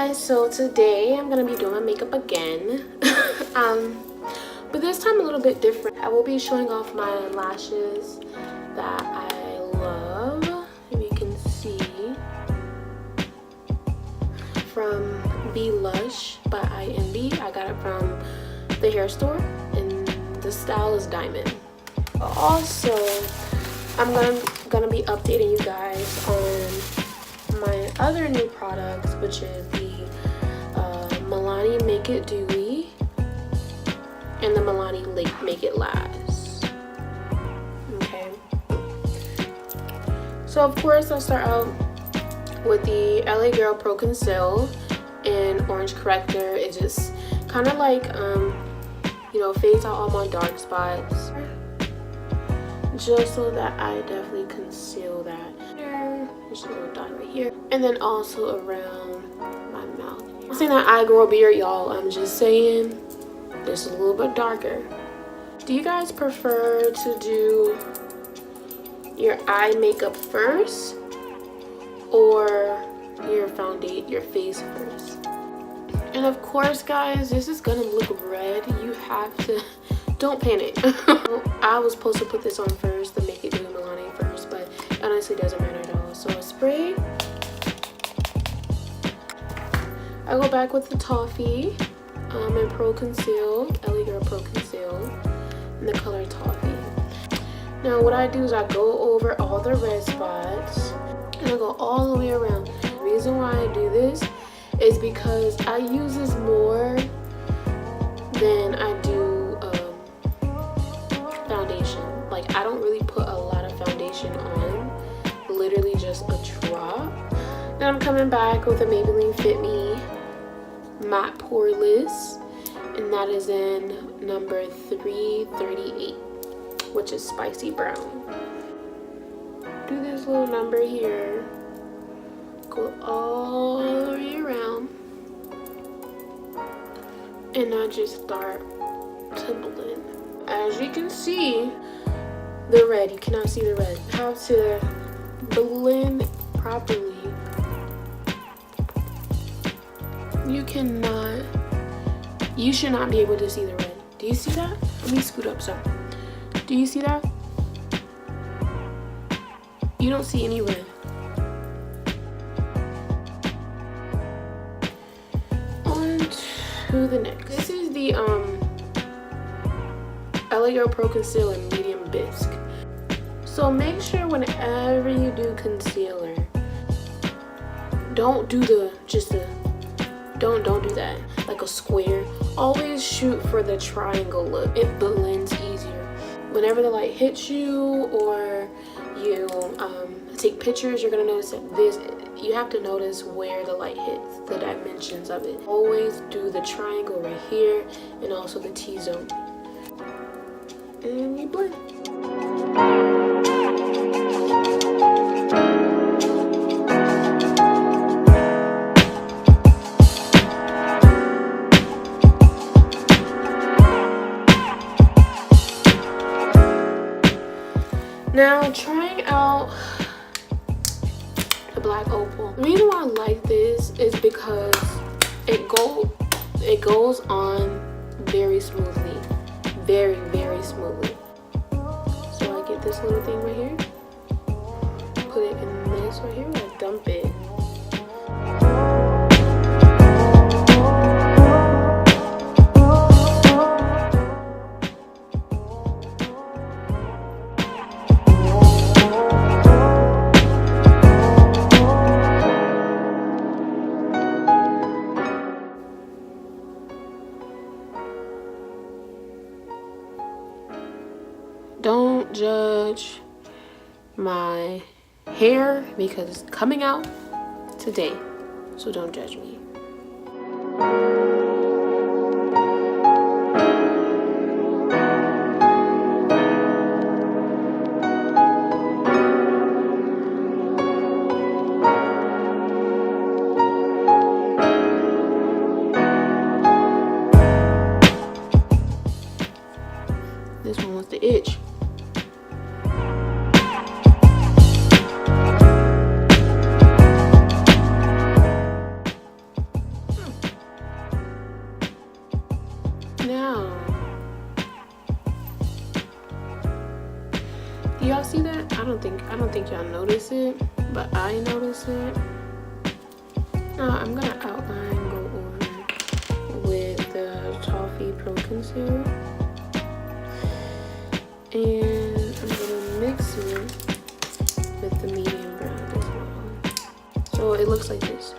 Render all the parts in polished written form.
guys, so today I'm gonna be doing my makeup again. But this time a little bit different. I will be showing off my lashes that I love, if you can see, from LUXE by INB. I got it from the hair store and the style is Diamond. Also, I'm gonna be updating you guys on my other new products, which is the Milani Make It Dewy and the Milani Make It Last. Okay. So of course I'll start out with the LA Girl ProConceal in Orange Corrector. It just kind of like you know, fades out all my dark spots, just so that I definitely conceal that here. Just a little dot right here, and then also around my mouth. I'm saying that I grow a beard, y'all. I'm just saying this is a little bit darker. Do you guys prefer to do your eye makeup first or your face first? And of course, guys, this is gonna look red. You have to, don't panic. I was supposed to put this on first, the Make It Dewy Milani first, but it honestly doesn't matter at all. So a spray. I go back with the toffee and ProConceal, LA Girl ProConceal, in the color toffee. Now what I do is I go over all the red spots and I go all the way around. The reason why I do this is because I use this more than I do foundation. Like, I don't really put a lot of foundation on, literally just a drop. Then I'm coming back with a Maybelline FitMe Matte Poreless, and that is in number 338, which is spicy brown. Do this little number here, go all the way around, and I just start to blend. As you can see, the red, you cannot see the red. You have to blend properly. You should not be able to see the red. Do you see that? Let me scoot up some. Do you see that? You don't see any red. On to the next. This is the LA Girl ProConceal in medium bisque. So make sure whenever you do concealer, don't do don't do that like a square. Always shoot for the triangle look. It blends easier. Whenever the light hits you or you take pictures, you're gonna notice that you have to notice where the light hits, the dimensions of it. Always do the triangle right here and also the T-zone. And you blend. Now, trying out the black opal. The reason why I like this is because it goes on very smoothly, very smoothly. So I get this little thing right here, put it in this right here, I dump it. Don't judge my hair because it's coming out today, so don't judge me. This one was the itch. Now, do y'all see that? I don't think y'all notice it, but I notice it. Now I'm gonna outline, go over with the Toffee ProConceal, and I'm gonna mix it with the medium brown as well. So it looks like this.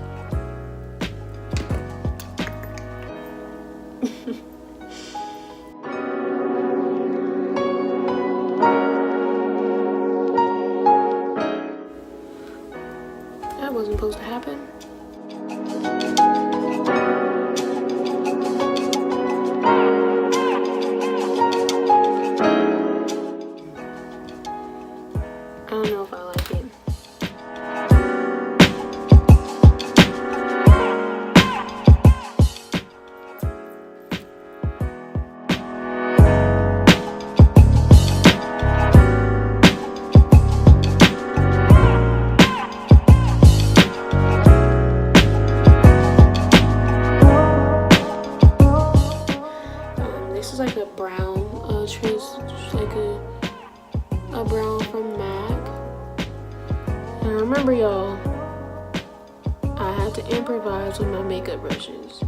That wasn't supposed to happen. I don't know if I like it. This is like a brown like a brown from MAC. And remember, y'all, I had to improvise with my makeup brushes.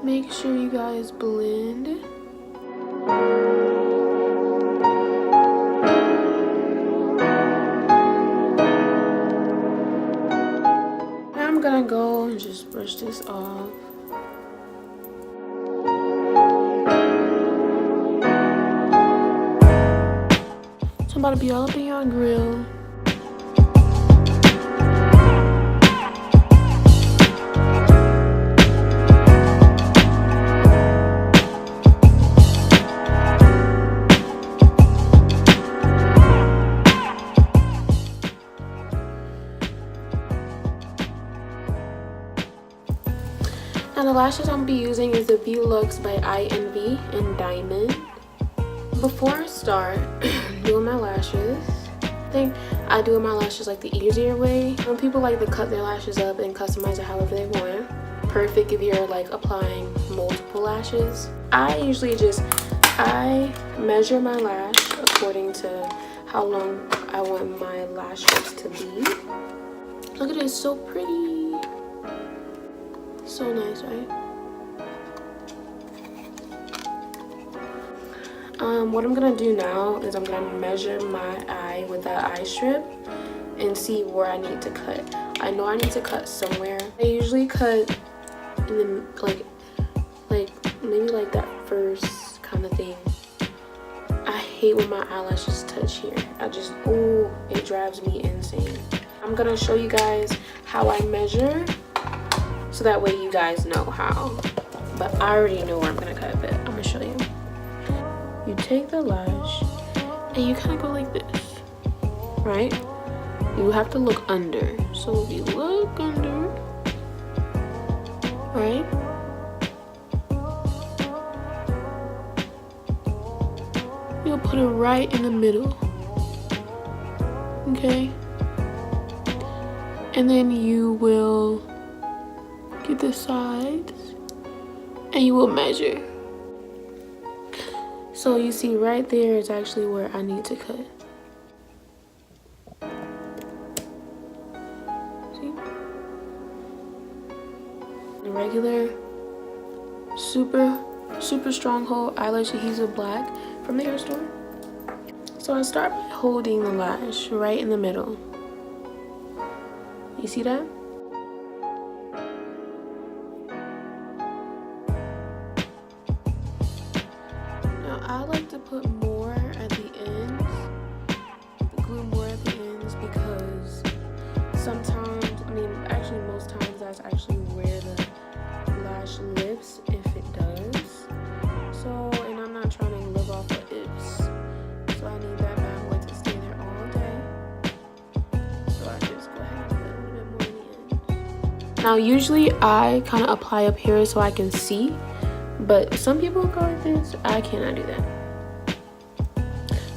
Make sure you guys blend. I'm gonna go and just brush this off. So I'm about to be all up in your grill. Now the lashes I'm gonna be using is the LUXE by INV in Diamond. Before I start doing my lashes, I think I do my lashes like the easier way. When people like to cut their lashes up and customize it however they want. Perfect if you're like applying multiple lashes. I usually I measure my lash according to how long I want my lash strips to be. Look at it, it's so pretty. So nice, right? What I'm gonna do now is I'm gonna measure my eye with that eye strip and see where I need to cut. I know I need to cut somewhere. I usually cut in the like maybe like that first kind of thing. I hate when my eyelashes touch here. Oh, it drives me insane. I'm gonna show you guys how I measure, so that way you guys know how. But I already know where I'm gonna cut it. I'm gonna show you. You take the lash and you kind of go like this, right? You have to look under. So if you look under, right? You'll put it right in the middle, okay? And then you will get the sides and you will measure. So you see right there is actually where I need to cut. See? The regular super stronghold eyelash adhesive black from the hair store. So I start by holding the lash right in the middle. You see that? I like to put more at the ends, glue more at the ends, because sometimes, actually most times that's actually where the lash lifts, if it does. So, and I'm not trying to live off of ifs, so I need that bad boy to stay there all day. So I just go ahead and put a little bit more in the ends. Now usually I kind of apply up here so I can see. But some people go like this. I cannot do that.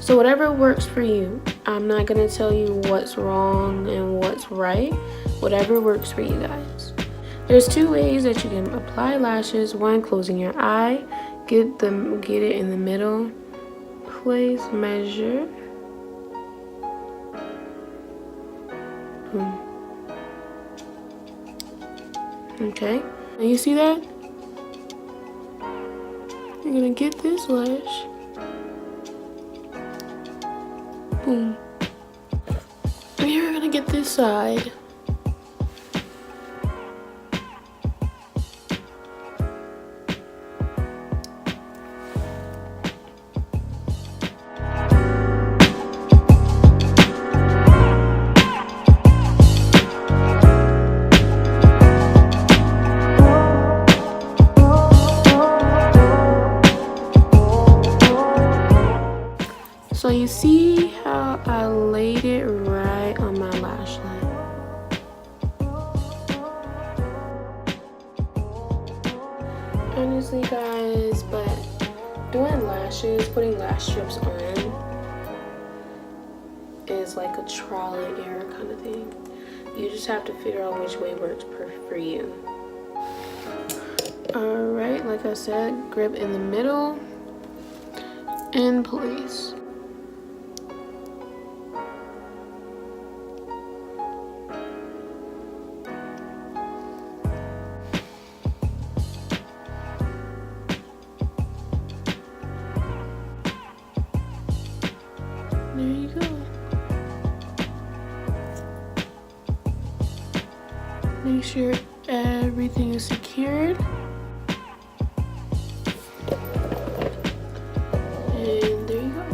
So whatever works for you. I'm not gonna tell you what's wrong and what's right. Whatever works for you guys. There's two ways that you can apply lashes. One, closing your eye, get it in the middle, place, measure. Okay, now you see that? You're gonna get this lash. Boom. And you're gonna get this side. So you see how I laid it right on my lash line. Honestly guys, but doing lashes, putting lash strips on is like a trial and error kind of thing. You just have to figure out which way works perfect for you. Alright, like I said, grip in the middle and place. There you go. Make sure everything is secured. And there you go.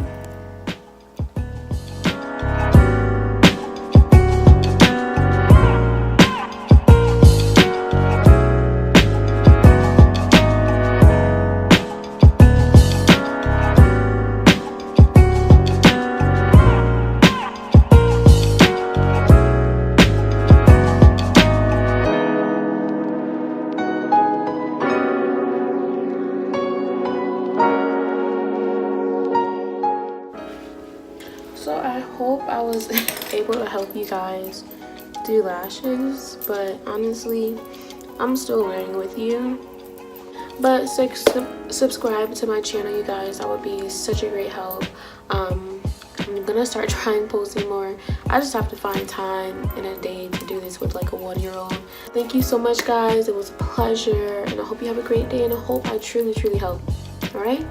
So I hope I was able to help you guys do lashes, but honestly, I'm still learning with you. But subscribe to my channel, you guys. That would be such a great help. I'm gonna start trying posting more. I just have to find time in a day to do this with like a 1-year-old. Thank you so much, guys. It was a pleasure, and I hope you have a great day, and I hope I truly helped. All right.